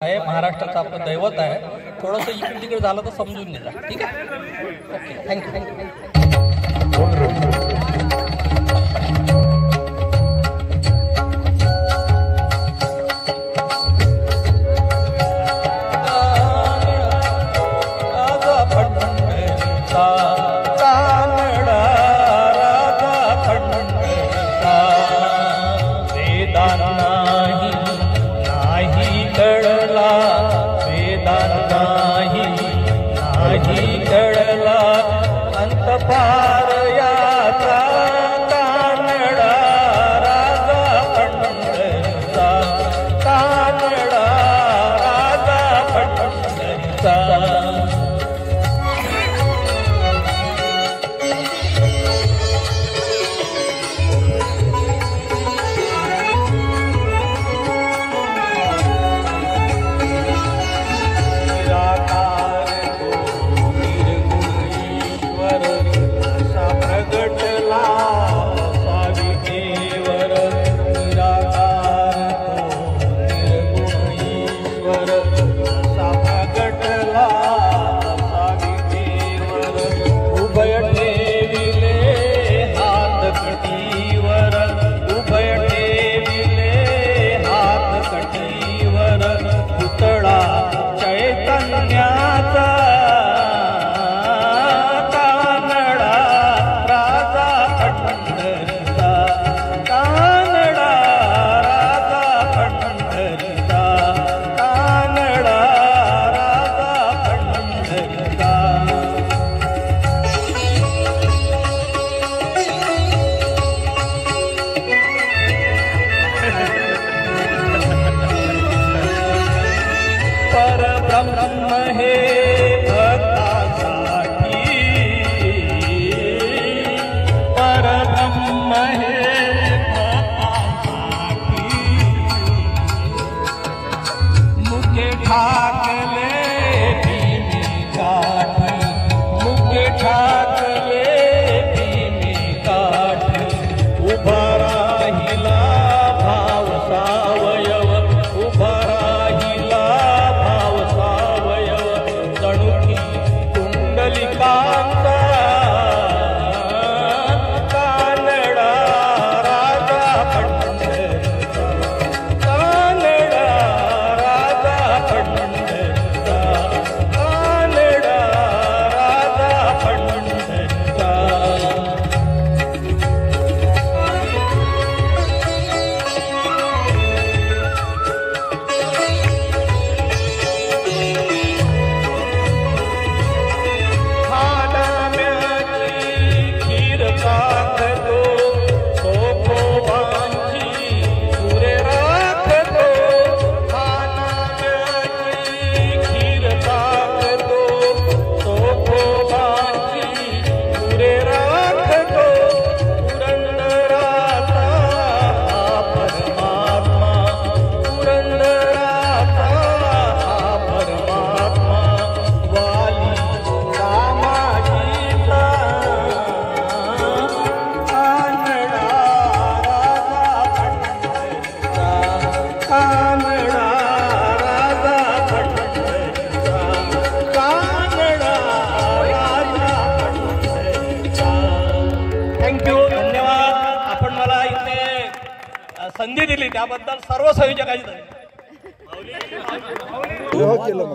आहे, महाराष्ट्राचं आपलं दैवत आहे. थोडंसं इकडे तिकडे झालं तर समजून घ्या. ठीक आहे, ओके, थँक्यू. कळला अंत पार याचा कानडा राजा पंढरीचा, कानडा राजा पंढरीचा. परब्रह्म हे भक्तासाठी, परब्रह्म हे भक्तासाठी, मुके ठाकले भीमी काठी, मुके ठाकले भीमी काठी. उभा राहिला भाव सावयव, उभा संधी दिली त्याबद्दल सर्व संयोजकांचे धन्यवाद.